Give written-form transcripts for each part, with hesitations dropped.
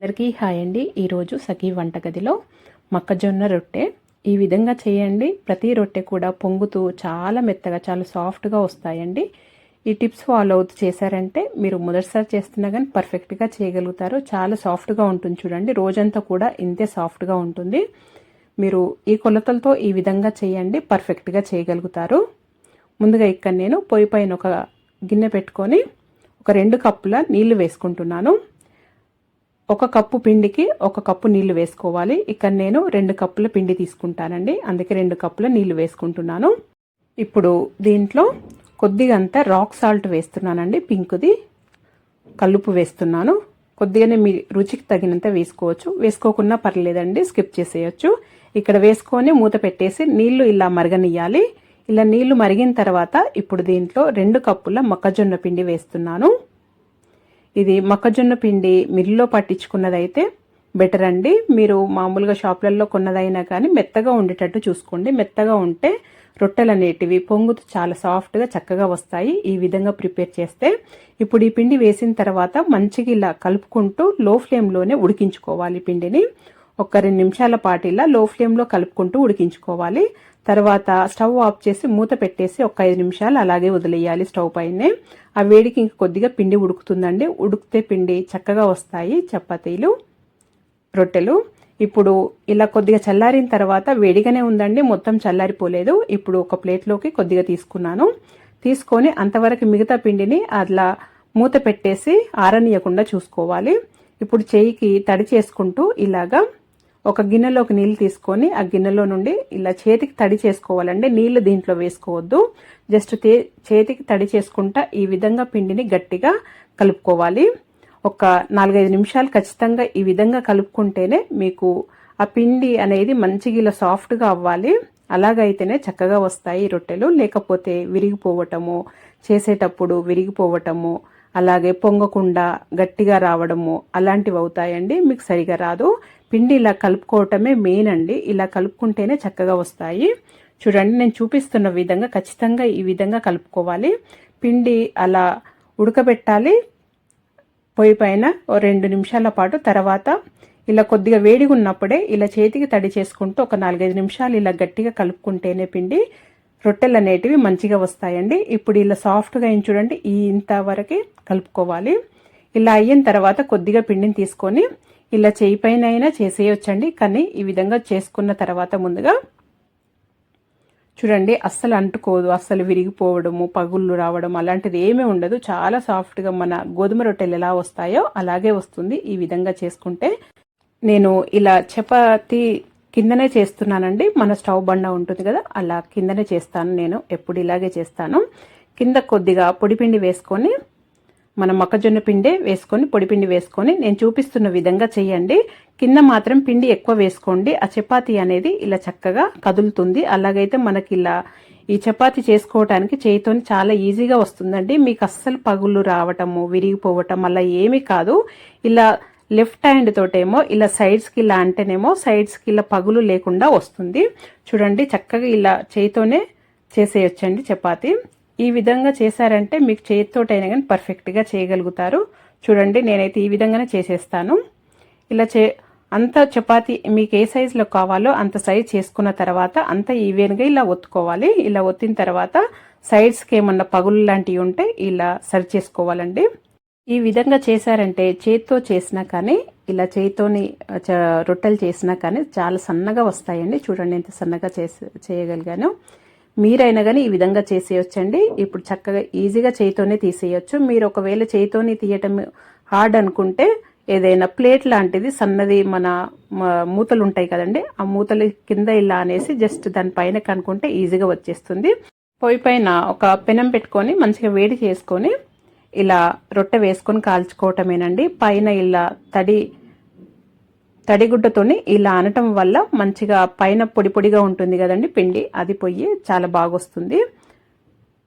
అందరికీ హాయ్ అండి. ఈరోజు సఖీ వంటగదిలో మొక్కజొన్న రొట్టె ఈ విధంగా చేయండి. ప్రతి రొట్టె కూడా పొంగుతూ చాలా మెత్తగా చాలా సాఫ్ట్గా వస్తాయండి. ఈ టిప్స్ ఫాలో అవుతూ చేశారంటే మీరు మొదటిసారి చేస్తున్నా కానీ పర్ఫెక్ట్గా చేయగలుగుతారు. చాలా సాఫ్ట్గా ఉంటుంది. చూడండి, రోజంతా కూడా ఇంతే సాఫ్ట్గా ఉంటుంది. మీరు ఈ కొలతలతో ఈ విధంగా చేయండి, పర్ఫెక్ట్గా చేయగలుగుతారు. ముందుగా ఇక్కడ నేను పొయ్యి పైన ఒక గిన్నె పెట్టుకొని ఒక 2 కప్పుల నీళ్లు వేసుకుంటున్నాను. 1 కప్పు పిండికి 1 కప్పు నీళ్లు వేసుకోవాలి. ఇక్కడ నేను 2 కప్పుల పిండి తీసుకుంటానండి, అందుకే 2 కప్పుల నీళ్లు వేసుకుంటున్నాను. ఇప్పుడు దీంట్లో కొద్దిగా అంతా రాక్ సాల్ట్ వేస్తున్నానండి, పింక్ది కల్లుపు వేస్తున్నాను. కొద్దిగానే మీ రుచికి తగినంత వేసుకోవచ్చు, వేసుకోకున్నా పర్లేదండి, స్కిప్ చేసేయచ్చు. ఇక్కడ వేసుకొని మూత పెట్టేసి నీళ్లు ఇలా మరగనియ్యాలి. ఇలా నీళ్లు మరిగిన తర్వాత ఇప్పుడు దీంట్లో 2 కప్పుల మొక్కజొన్న పిండి వేస్తున్నాను. ఇది మొక్కజొన్న పిండి మిల్లులో పట్టించుకున్నదైతే బెటర్ అండి. మీరు మామూలుగా షాపులలో కొన్నదైనా కానీ మెత్తగా ఉండేటట్టు చూసుకోండి. మెత్తగా ఉంటే రొట్టెలు అనేటివి పొంగుతూ చాలా సాఫ్ట్గా చక్కగా వస్తాయి ఈ విధంగా ప్రిపేర్ చేస్తే. ఇప్పుడు ఈ పిండి వేసిన తర్వాత మంచిగా ఇలా కలుపుకుంటూ లో ఫ్లేమ్లోనే ఉడికించుకోవాలి. పిండిని ఒక 2 నిమిషాల పాటు ఇలా లో ఫ్లేమ్లో కలుపుకుంటూ ఉడికించుకోవాలి. తర్వాత స్టవ్ ఆఫ్ చేసి మూత పెట్టేసి ఒక 5 నిమిషాలు అలాగే వదిలేయాలి స్టవ్ పైనే. ఆ వేడికి ఇంక కొద్దిగా పిండి ఉడుకుతుందండి. ఉడికితే పిండి చక్కగా వస్తాయి చపాతీలు, రొట్టెలు. ఇప్పుడు ఇలా కొద్దిగా చల్లారిన తర్వాత వేడిగానే ఉందండి, మొత్తం చల్లారిపోలేదు. ఇప్పుడు ఒక ప్లేట్లోకి కొద్దిగా తీసుకున్నాను. తీసుకొని అంతవరకు మిగతా పిండిని అట్లా మూత పెట్టేసి ఆరనీయకుండా చూసుకోవాలి. ఇప్పుడు చేయికి తడి చేసుకుంటూ ఇలాగా ఒక గిన్నెలోకి నీళ్ళు తీసుకొని ఆ గిన్నెలో నుండి ఇలా చేతికి తడి చేసుకోవాలండి. నీళ్లు దీంట్లో వేసుకోవద్దు, జస్ట్ చేతికి తడి చేసుకుంటా ఈ విధంగా పిండిని గట్టిగా కలుపుకోవాలి. ఒక 4-5 నిమిషాలు ఖచ్చితంగా ఈ విధంగా కలుపుకుంటేనే మీకు ఆ పిండి అనేది మంచిగా ఇలా సాఫ్ట్గా అవ్వాలి. అలాగైతేనే చక్కగా వస్తాయి రొట్టెలు. లేకపోతే విరిగిపోవటము, చేసేటప్పుడు విరిగిపోవటము, అలాగే పొంగకుండా గట్టిగా రావడము అలాంటివి అవుతాయండి. మీకు సరిగా రాదు. పిండి ఇలా కలుపుకోవటమే మెయిన్ అండి. ఇలా కలుపుకుంటేనే చక్కగా వస్తాయి. చూడండి, నేను చూపిస్తున్న విధంగా ఖచ్చితంగా ఈ విధంగా కలుపుకోవాలి. పిండి అలా ఉడకబెట్టాలి పొయ్యి పైన 2 నిమిషాల పాటు. తర్వాత ఇలా కొద్దిగా వేడిగా ఉన్నప్పుడే ఇలా చేతికి తడి చేసుకుంటూ ఒక 4-5 నిమిషాలు ఇలా గట్టిగా కలుపుకుంటేనే పిండి రొట్టెలు అనేటివి మంచిగా వస్తాయండి. ఇప్పుడు ఇలా సాఫ్ట్గా అయింది చూడండి, ఇంతవరకే కలుపుకోవాలి. ఇలా అయిన తర్వాత కొద్దిగా పిండిని తీసుకొని ఇలా చేయి పైన అయినా చేసేయొచ్చండి. కానీ ఈ విధంగా చేసుకున్న తర్వాత ముందుగా చూడండి, అస్సలు అంటుకోదు, అస్సలు విరిగిపోవడము, పగుళ్ళు రావడం అలాంటిది ఏమీ ఉండదు. చాలా సాఫ్ట్గా మన గోధుమ రొట్టెలు ఎలా వస్తాయో అలాగే వస్తుంది ఈ విధంగా చేసుకుంటే. నేను ఇలా చపాతీ కిందనే చేస్తున్నానండి. మన స్టవ్ బండ ఉంటుంది కదా, అలా కిందనే చేస్తాను. నేను ఎప్పుడు ఇలాగే చేస్తాను. కింద కొద్దిగా పొడిపిండి వేసుకొని, మన మొక్కజొన్న పిండి వేసుకొని పొడిపిండి వేసుకొని నేను చూపిస్తున్న విధంగా చేయండి. కింద మాత్రం పిండి ఎక్కువ వేసుకోండి. ఆ చపాతీ అనేది ఇలా చక్కగా కదులుతుంది. అలాగైతే మనకి ఇలా ఈ చపాతీ చేసుకోవటానికి చేయితోని చాలా ఈజీగా వస్తుందండి. మీకు అస్సలు పగుళ్ళు రావటము, విరిగిపోవటం అలా ఏమీ కాదు. ఇలా లెఫ్ట్ హ్యాండ్ తోటేమో ఇలా సైడ్స్కి ఇలా అంటేనేమో సైడ్స్కి ఇలా పగులు లేకుండా వస్తుంది. చూడండి, చక్కగా ఇలా చేయితోనే చేసేయొచ్చండి చపాతీ. ఈ విధంగా చేశారంటే మీకు చేతితోటైనా కానీ పర్ఫెక్ట్గా చేయగలుగుతారు. చూడండి, నేనైతే ఈ విధంగానే చేసేస్తాను. ఇలా అంత చపాతీ మీకు ఏ సైజులో కావాలో అంత సైజ్ చేసుకున్న తర్వాత అంత ఈవెన్గా ఇలా ఒత్తుకోవాలి. ఇలా ఒత్తిన తర్వాత సైడ్స్కి ఏమన్నా పగులు లాంటివి ఉంటే ఇలా సరి చేసుకోవాలండి. ఈ విధంగా చేశారంటే చేతితో చేసినా కానీ ఇలా చేతితోని రొట్టెలు చేసినా కానీ చాలా సన్నగా వస్తాయండి. చూడండి ఎంత సన్నగా చేయగలిగాను. మీరైనా కానీ ఈ విధంగా చేసేయొచ్చండి. ఇప్పుడు చక్కగా ఈజీగా చేతితోనే తీసేయొచ్చు. మీరు ఒకవేళ చేతితోని తీయటం హార్డ్ అనుకుంటే ఏదైనా ప్లేట్ లాంటిది సన్నది మన మూతలు ఉంటాయి కదండి, ఆ మూతల కింద ఇలా అనేసి జస్ట్ దానిపైన కనుక్కుంటే ఈజీగా వచ్చేస్తుంది. పొయ్యి పైన ఒక పెనం పెట్టుకొని మంచిగా వేడి చేసుకొని ఇలా రొట్టె వేసుకొని కాల్చుకోవటమేనండి. పైన ఇలా తడిగుడ్డతోని ఇలా అనటం వల్ల మంచిగా పైన పొడి పొడిగా ఉంటుంది కదండి పిండి, అది పొయ్యి చాలా బాగా వస్తుంది.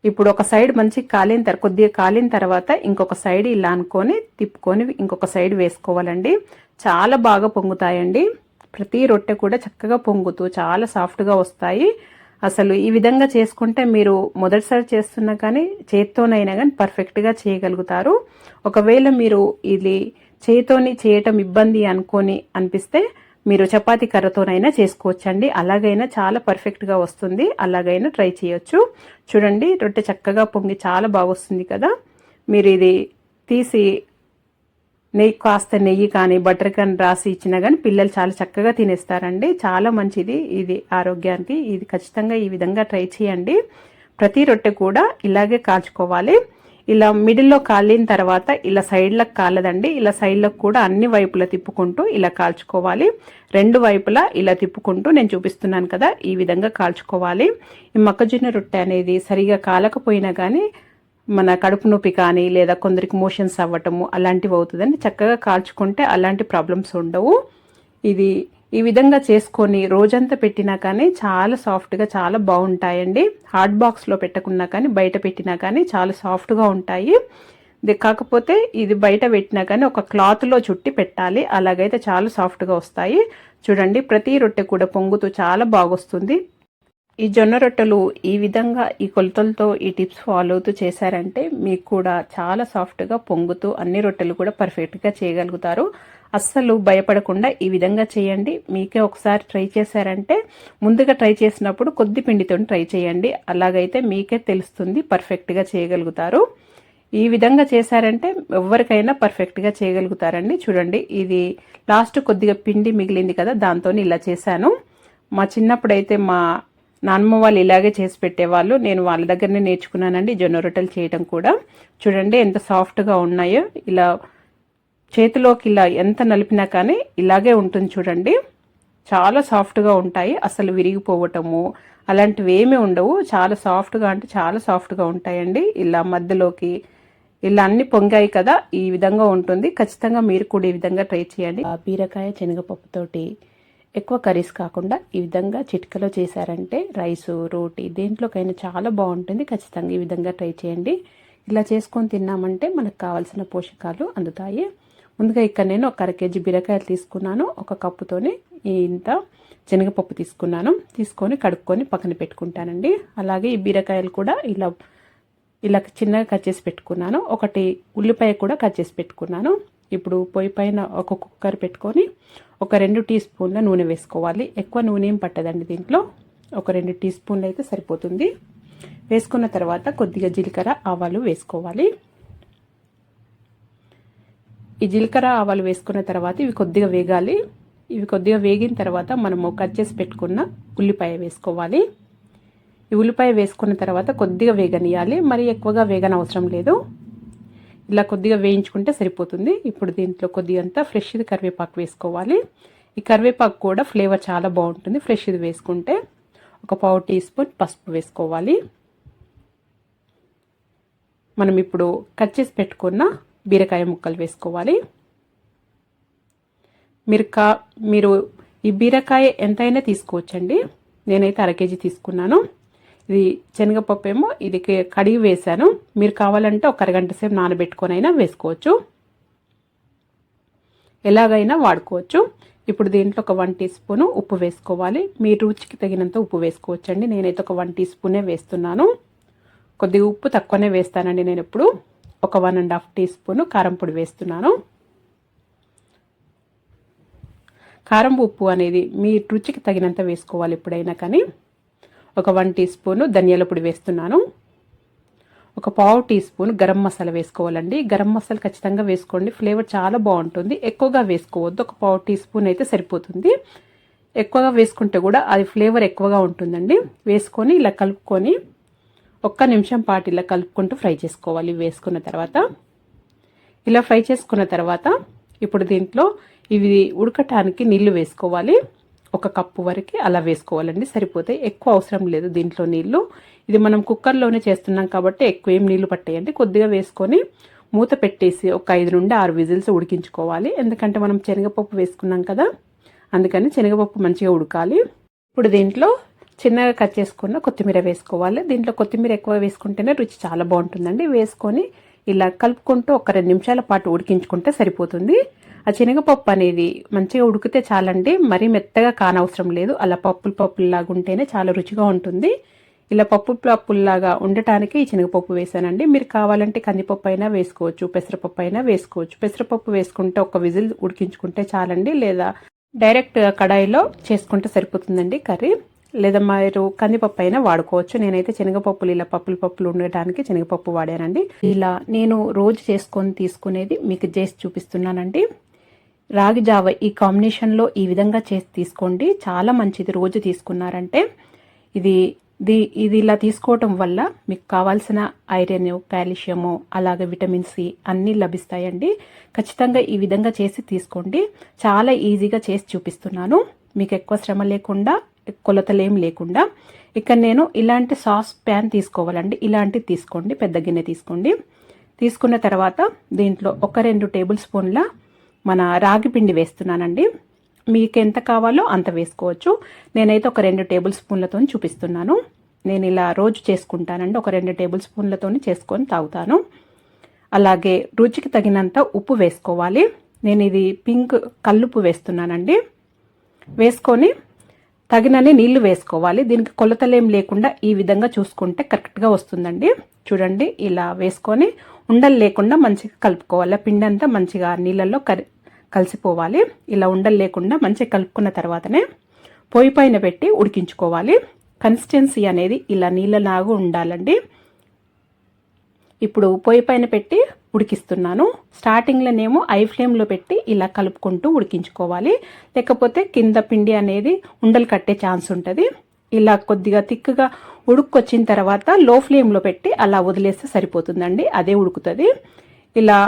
ఇప్పుడు ఒక సైడ్ మంచిగా కొద్దిగా కాలిన తర్వాత ఇంకొక సైడ్ ఇలా అనుకొని తిప్పుకొని ఇంకొక సైడ్ వేసుకోవాలండి. చాలా బాగా పొంగుతాయండి. ప్రతి రొట్టె కూడా చక్కగా పొంగుతూ చాలా సాఫ్ట్గా వస్తాయి. అసలు ఈ విధంగా చేసుకుంటే మీరు మొదటిసారి చేస్తున్నా కానీ చేత్తోనైనా కానీ పర్ఫెక్ట్గా చేయగలుగుతారు. ఒకవేళ మీరు ఇది చేతితోని చేయటం ఇబ్బంది అనిపిస్తే మీరు చపాతీ కర్రతోనైనా చేసుకోవచ్చండి. అలాగైనా చాలా పర్ఫెక్ట్గా వస్తుంది. అలాగైనా ట్రై చేయొచ్చు. చూడండి రొట్టె చక్కగా పొంగి చాలా బాగా వస్తుంది కదా. మీరు ఇది తీసి కాస్త నెయ్యి కానీ బటర్ కానీ రాసి ఇచ్చినా కానీ పిల్లలు చాలా చక్కగా తినేస్తారండి. చాలా మంచిది ఇది ఆరోగ్యానికి. ఇది ఖచ్చితంగా ఈ విధంగా ట్రై చేయండి. ప్రతి రొట్టె కూడా ఇలాగే కాల్చుకోవాలి. ఇలా మిడిల్లో కాలిన తర్వాత ఇలా సైడ్లకు కాలదండి, ఇలా సైడ్లకు కూడా అన్ని వైపులా తిప్పుకుంటూ ఇలా కాల్చుకోవాలి. రెండు వైపులా ఇలా తిప్పుకుంటూ నేను చూపిస్తున్నాను కదా, ఈ విధంగా కాల్చుకోవాలి. ఈ మొక్కజొన్న రొట్టె అనేది సరిగా కాలకపోయినా కానీ మన కడుపు నొప్పి కానీ లేదా కొందరికి మోషన్స్ అవ్వటము అలాంటివి అవుతుందండి. చక్కగా కాల్చుకుంటే అలాంటి ప్రాబ్లమ్స్ ఉండవు. ఇది ఈ విధంగా చేసుకొని రోజంతా పెట్టినా కానీ చాలా సాఫ్ట్గా చాలా బాగుంటాయండి. హాట్ బాక్స్లో పెట్టకున్నా కానీ బయట పెట్టినా కానీ చాలా సాఫ్ట్గా ఉంటాయి. కాకపోతే ఇది బయట పెట్టినా కానీ ఒక క్లాత్లో చుట్టి పెట్టాలి. అలాగైతే చాలా సాఫ్ట్గా వస్తాయి. చూడండి ప్రతి రొట్టె కూడా పొంగుతూ చాలా బాగొస్తుంది. ఈ జొన్న రొట్టెలు ఈ విధంగా ఈ కొలతలతో ఈ టిప్స్ ఫాలో అవుతూ చేశారంటే మీకు కూడా చాలా సాఫ్ట్గా పొంగుతూ అన్ని రొట్టెలు కూడా పర్ఫెక్ట్గా చేయగలుగుతారు. అస్సలు భయపడకుండా ఈ విధంగా చేయండి. మీకే ఒకసారి ట్రై చేశారంటే ముందుగా ట్రై చేసినప్పుడు కొద్ది పిండితో ట్రై చేయండి. అలాగైతే మీకే తెలుస్తుంది, పర్ఫెక్ట్గా చేయగలుగుతారు. ఈ విధంగా చేశారంటే ఎవరికైనా పర్ఫెక్ట్గా చేయగలుగుతారండి. చూడండి ఇది లాస్ట్ కొద్దిగా పిండి మిగిలింది కదా, దాంతో ఇలా చేశాను. మా చిన్నప్పుడైతే మా నాన్నమ్మ వాళ్ళు ఇలాగే చేసి పెట్టేవాళ్ళు. నేను వాళ్ళ దగ్గరనే నేర్చుకున్నానండి జొన్న రొట్టెలు చేయడం కూడా. చూడండి ఎంత సాఫ్ట్గా ఉన్నాయో. ఇలా చేతిలోకి ఇలా ఎంత నలిపినా కానీ ఇలాగే ఉంటుంది. చూడండి చాలా సాఫ్ట్గా ఉంటాయి. అసలు విరిగిపోవటము అలాంటివి ఏమీ ఉండవు. చాలా సాఫ్ట్గా అంటే చాలా సాఫ్ట్గా ఉంటాయండి. ఇలా మధ్యలోకి ఇలా అన్ని పొంగాయి కదా, ఈ విధంగా ఉంటుంది. ఖచ్చితంగా మీరు కూడా ఈ విధంగా ట్రై చేయండి. బీరకాయ శనగపప్పుతోటి ఎక్కువ కర్రీస్ కాకుండా ఈ విధంగా చిటికలో చేశారంటే రైసు రోటీ దేంట్లోకైనా చాలా బాగుంటుంది. ఖచ్చితంగా ఈ విధంగా ట్రై చేయండి. ఇలా చేసుకొని తిన్నామంటే మనకు కావాల్సిన పోషకాలు అందుతాయి. ముందుగా ఇక్కడ నేను ఒక 1/2 కేజీ బీరకాయలు తీసుకున్నాను. ఒక కప్పుతోని ఇంత శనగపప్పు తీసుకొని కడుక్కొని పక్కన పెట్టుకుంటానండి. అలాగే ఈ బీరకాయలు కూడా ఇలా చిన్నగా కట్ చేసి పెట్టుకున్నాను. ఒకటి ఉల్లిపాయ కూడా కట్ చేసి పెట్టుకున్నాను. ఇప్పుడు పొయ్యి పైన ఒక కుక్కర్ పెట్టుకొని ఒక 2 టీ స్పూన్ల నూనె వేసుకోవాలి. ఎక్కువ నూనె ఏం పట్టదండి దీంట్లో. ఒక 2 టీ స్పూన్లు అయితే సరిపోతుంది. వేసుకున్న తర్వాత కొద్దిగా జీలకర్ర ఆవాలు వేసుకోవాలి. ఈ జీలకర్ర ఆవాలు వేసుకున్న తర్వాత ఇవి కొద్దిగా వేగాలి. ఇవి కొద్దిగా వేగిన తర్వాత మనము కట్ చేసి పెట్టుకున్న ఉల్లిపాయ వేసుకోవాలి. ఈ ఉల్లిపాయ వేసుకున్న తర్వాత కొద్దిగా వేగనియాలి. మరి ఎక్కువగా వేగనవసరం లేదు. ఇలా కొద్దిగా వేయించుకుంటే సరిపోతుంది. ఇప్పుడు దీంట్లో కొద్దిగంతా ఫ్రెష్ది కరివేపాకు వేసుకోవాలి. ఈ కరివేపాకు కూడా ఫ్లేవర్ చాలా బాగుంటుంది ఫ్రెష్ది వేసుకుంటే. ఒక 1/4 టీ స్పూన్ పసుపు వేసుకోవాలి. మనం ఇప్పుడు కట్ చేసి పెట్టుకున్న బీరకాయ ముక్కలు వేసుకోవాలి. మీరు ఈ బీరకాయ ఎంతైనా తీసుకోవచ్చండి. నేనైతే 1/2 కేజీ తీసుకున్నాను. ఇది శనగపప్పు ఏమో ఇది కడిగి వేసాను. మీరు కావాలంటే ఒక అరగంట సేపు నానబెట్టుకొని అయినా వేసుకోవచ్చు. ఎలాగైనా వాడుకోవచ్చు. ఇప్పుడు దీంట్లో ఒక 1 టీ స్పూను ఉప్పు వేసుకోవాలి. మీ రుచికి తగినంత ఉప్పు వేసుకోవచ్చండి. నేనైతే ఒక 1 టీ స్పూనే వేస్తున్నాను. కొద్దిగా ఉప్పు తక్కువనే వేస్తానండి నేను ఎప్పుడు. ఒక 1.5 టీ స్పూను కారం పొడి వేస్తున్నాను. కారం ఉప్పు అనేది మీ రుచికి తగినంత వేసుకోవాలి ఎప్పుడైనా కానీ. ఒక 1 టీ స్పూను ధనియాల పొడి వేస్తున్నాను. ఒక 1/2 టీ స్పూన్ గరం మసాలా వేసుకోవాలండి. గరం మసాలా ఖచ్చితంగా వేసుకోండి, ఫ్లేవర్ చాలా బాగుంటుంది. ఎక్కువగా వేసుకోవద్దు, ఒక 1/2 టీ స్పూన్ అయితే సరిపోతుంది. ఎక్కువగా వేసుకుంటే కూడా అది ఫ్లేవర్ ఎక్కువగా ఉంటుందండి. వేసుకొని ఇలా కలుపుకొని 1 నిమిషం పాటు ఇలా కలుపుకుంటూ ఫ్రై చేసుకోవాలి. వేసుకున్న తర్వాత ఇలా ఫ్రై చేసుకున్న తర్వాత ఇప్పుడు దీంట్లో ఇవి ఉడకటానికి నీళ్లు వేసుకోవాలి. 1 కప్పు వరకు అలా వేసుకోవాలండి, సరిపోతాయి. ఎక్కువ అవసరం లేదు దీంట్లో నీళ్లు. ఇది మనం కుక్కర్లోనే చేస్తున్నాం కాబట్టి ఎక్కువ ఏం నీళ్లు పట్టేయండి. కొద్దిగా వేసుకొని మూత పెట్టేసి ఒక 5 నుండి 6 విజిల్స్ ఉడికించుకోవాలి. ఎందుకంటే మనం శనగపప్పు వేసుకున్నాం కదా, అందుకని శనగపప్పు మంచిగా ఉడకాలి. ఇప్పుడు దీంట్లో చిన్నగా కట్ చేసుకున్న కొత్తిమీర వేసుకోవాలి. దీంట్లో కొత్తిమీర ఎక్కువ వేసుకుంటేనే రుచి చాలా బాగుంటుందండి. వేసుకొని ఇలా కలుపుకుంటూ ఒక 2 నిమిషాల పాటు ఉడికించుకుంటే సరిపోతుంది. ఆ శనగపప్పు అనేది మంచిగా ఉడికితే చాలండి, మరీ మెత్తగా కానవసరం లేదు. అలా పప్పులు పప్పులాగా ఉంటేనే చాలా రుచిగా ఉంటుంది. ఇలా పప్పుల్లాగా ఉండటానికి ఈ శనగపప్పు వేసానండి. మీరు కావాలంటే కందిపప్పు అయినా వేసుకోవచ్చు, పెసరపప్పు అయినా వేసుకోవచ్చు. పెసరపప్పు వేసుకుంటే ఒక విజిల్ ఉడికించుకుంటే చాలండి, లేదా డైరెక్ట్ కడాయిలో చేసుకుంటే సరిపోతుందండి కర్రీ. లేదా మీరు కందిపప్పు అయినా వాడుకోవచ్చు. నేనైతే శనగపప్పులు ఇలా పప్పులు ఉండటానికి శనగపప్పు వాడానండి. ఇలా నేను రోజు చేసుకొని తీసుకునేది మీకు చేసి చూపిస్తున్నానండి. రాగి జావ ఈ కాంబినేషన్లో ఈ విధంగా చేసి తీసుకోండి, చాలా మంచిది. రోజు తీసుకున్నారంటే ఇది ఇలా తీసుకోవటం వల్ల మీకు కావాల్సిన ఐరన్, కాల్షియము, అలాగే విటమిన్ సి అన్నీ లభిస్తాయండి. ఖచ్చితంగా ఈ విధంగా చేసి తీసుకోండి. చాలా ఈజీగా చేసి చూపిస్తున్నాను, మీకు ఎక్కువ శ్రమ లేకుండా, కొలతలేం లేకుండా. ఇక్కడ నేను ఇలాంటి సాస్ ప్యాన్ తీసుకోవాలండి. ఇలాంటిది తీసుకోండి, పెద్ద గిన్నె తీసుకోండి. తీసుకున్న తర్వాత దీంట్లో 1-2 టేబుల్ స్పూన్ల మన రాగి పిండి వేస్తున్నానండి. మీకు ఎంత కావాలో అంత వేసుకోవచ్చు. నేనైతే 2 టేబుల్ స్పూన్లతో చూపిస్తున్నాను. నేను ఇలా రోజు చేసుకుంటానండి. 2 టేబుల్ స్పూన్లతో చేసుకొని తాగుతాను. అలాగే రుచికి తగినంత ఉప్పు వేసుకోవాలి. నేను ఇది పింక్ కల్లుప్పు వేస్తున్నానండి. వేసుకొని తగినన్ని నీళ్లు వేసుకోవాలి. దీనికి కొలతలేం లేకుండా ఈ విధంగా చూసుకుంటే కరెక్ట్గా వస్తుందండి. చూడండి, ఇలా వేసుకొని ఉండలు లేకుండా మంచిగా కలుపుకోవాలి. పిండి అంతా మంచిగా నీళ్ళల్లో కలిసిపోవాలి. ఇలా ఉండలు లేకుండా మంచిగా కలుపుకున్న తర్వాతనే పొయ్యి పైన పెట్టి ఉడికించుకోవాలి. కన్సిస్టెన్సీ అనేది ఇలా నీళ్ళలాగా ఉండాలండి. ఇప్పుడు పొయ్యి పైన పెట్టి ఉడికిస్తున్నాను. స్టార్టింగ్లోనేమో ఐ ఫ్లేమ్లో పెట్టి ఇలా కలుపుకుంటూ ఉడికించుకోవాలి, లేకపోతే కింద పిండి అనేది ఉండలు కట్టే ఛాన్స్ ఉంటుంది. ఇలా కొద్దిగా తిక్కుగా ఉడుక్కొచ్చిన తర్వాత లో ఫ్లేమ్లో పెట్టి అలా వదిలేస్తే సరిపోతుందండి, అదే ఉడుకుతుంది. ఇలా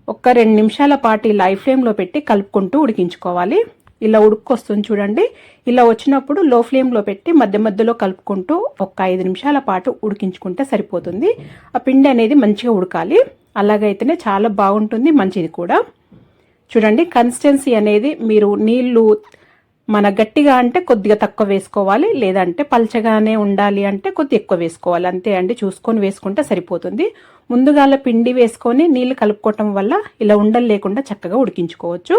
1-2 నిమిషాల పాటు ఇలా ఐ ఫ్లేమ్లో పెట్టి కలుపుకుంటూ ఉడికించుకోవాలి. ఇలా ఉడుక్కొస్తుంది చూడండి. ఇలా వచ్చినప్పుడు లో ఫ్లేమ్లో పెట్టి మధ్యలో కలుపుకుంటూ 5 నిమిషాల పాటు ఉడికించుకుంటే సరిపోతుంది. ఆ పిండి అనేది మంచిగా ఉడకాలి, అలాగైతేనే చాలా బాగుంటుంది, మంచిది కూడా. చూడండి, కన్సిస్టెన్సీ అనేది మీరు నీళ్లు మన గట్టిగా అంటే కొద్దిగా తక్కువ వేసుకోవాలి, లేదంటే పల్చగానే ఉండాలి అంటే కొద్దిగా ఎక్కువ వేసుకోవాలి. అంతే అండి, చూసుకొని వేసుకుంటే సరిపోతుంది. ముందుగాల పిండి వేసుకొని నీళ్లు కలుపుకోవటం వల్ల ఇలా ఉండలు లేకుండా చక్కగా ఉడికించుకోవచ్చు.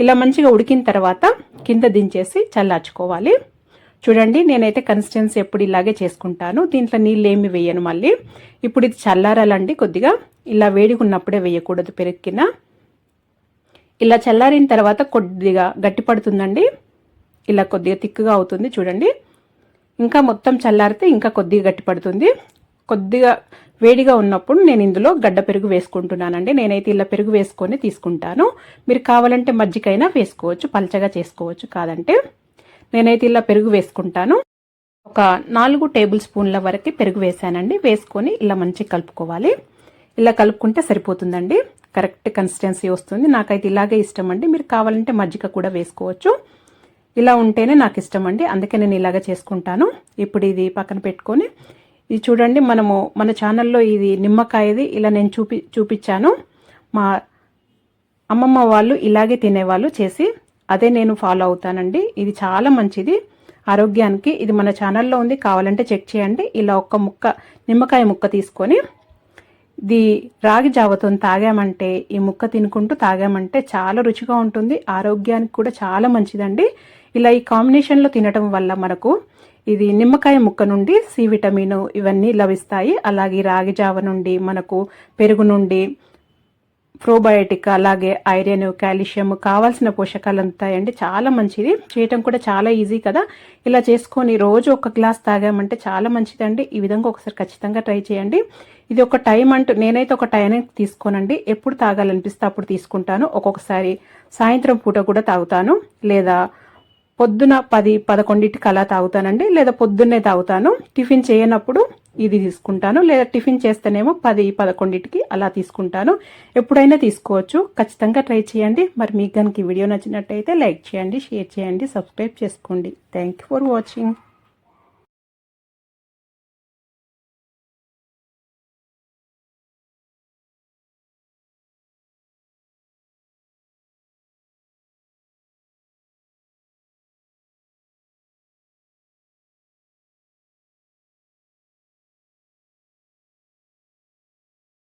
ఇలా మంచిగా ఉడికిన తర్వాత కింద దించేసి చల్లార్చుకోవాలి. చూడండి, నేనైతే కన్సిస్టెన్సీ ఎప్పుడు ఇలాగే చేసుకుంటాను. దీంట్లో నీళ్ళు ఏమి వేయను మళ్ళీ. ఇప్పుడు ఇది చల్లారాలండి కొద్దిగా. ఇలా వేడిగా ఉన్నప్పుడే వేయకూడదు పెరుక్కిన. ఇలా చల్లారిన తర్వాత కొద్దిగా గట్టి పడుతుందండి. ఇలా కొద్దిగా తిక్కుగా అవుతుంది చూడండి. ఇంకా మొత్తం చల్లారితే ఇంకా కొద్దిగా గట్టి పడుతుంది. కొద్దిగా వేడిగా ఉన్నప్పుడు నేను ఇందులో గడ్డ పెరుగు వేసుకుంటున్నానండి. నేనైతే ఇలా పెరుగు వేసుకొని తీసుకుంటాను. మీరు కావాలంటే మజ్జిగైనా వేసుకోవచ్చు, పల్చగా చేసుకోవచ్చు. కాదంటే నేనైతే ఇలా పెరుగు వేసుకుంటాను. ఒక 4 టేబుల్ స్పూన్ల వరకు పెరుగు వేసానండి. వేసుకొని ఇలా మంచిగా కలుపుకోవాలి. ఇలా కలుపుకుంటే సరిపోతుందండి, కరెక్ట్ కన్సిస్టెన్సీ వస్తుంది. నాకైతే ఇలాగే ఇష్టం అండి. మీరు కావాలంటే మజ్జిగ కూడా వేసుకోవచ్చు. ఇలా ఉంటేనే నాకు ఇష్టం అండి, అందుకే నేను ఇలాగ చేసుకుంటాను. ఇప్పుడు ఇది పక్కన పెట్టుకొని ఇది చూడండి, మన ఛానల్లో ఇది నిమ్మకాయది ఇలా నేను చూపించాను. మా అమ్మమ్మ వాళ్ళు ఇలాగే తినేవాళ్ళు చేసి, అదే నేను ఫాలో అవుతానండి. ఇది చాలా మంచిది ఆరోగ్యానికి. ఇది మన ఛానల్లో ఉంది, కావాలంటే చెక్ చేయండి. ఇలా నిమ్మకాయ ముక్క తీసుకొని ఇది రాగి జావతో తాగామంటే, ఈ ముక్క తినుకుంటూ తాగామంటే చాలా రుచిగా ఉంటుంది, ఆరోగ్యానికి కూడా చాలా మంచిదండి. ఇలా ఈ కాంబినేషన్లో తినటం వల్ల మనకు ఇది నిమ్మకాయ ముక్క నుండి సి విటమిన్ ఇవన్నీ లభిస్తాయి. అలాగే రాగి జావ నుండి మనకు పెరుగు నుండి ప్రోబయోటిక్, అలాగే ఐరన్, కాల్షియం కావాల్సిన పోషకాలు అందుతాయండి. చాలా మంచిది, చేయటం కూడా చాలా ఈజీ కదా. ఇలా చేసుకొని రోజు 1 గ్లాస్ తాగామంటే చాలా మంచిదండి. ఈ విధంగా ఒకసారి ఖచ్చితంగా ట్రై చేయండి. ఇది ఒక టైం అంటూ నేనైతే ఒక టైం తీసుకోనండి, ఎప్పుడు తాగాలనిపిస్తే అప్పుడు తీసుకుంటాను. ఒక్కొక్కసారి సాయంత్రం పూట కూడా తాగుతాను, లేదా పొద్దున 10-11కి అలా తాగుతానండి, లేదా పొద్దున్నే తాగుతాను. టిఫిన్ చేయనప్పుడు ఇది తీసుకుంటాను, లేదా టిఫిన్ చేస్తేనేమో 10-11కి అలా తీసుకుంటాను. ఎప్పుడైనా తీసుకోవచ్చు, ఖచ్చితంగా ట్రై చేయండి. మరి మీకు కనుక ఈ వీడియో నచ్చినట్టయితే లైక్ చేయండి, షేర్ చేయండి, సబ్స్క్రైబ్ చేసుకోండి. Thank you for watching.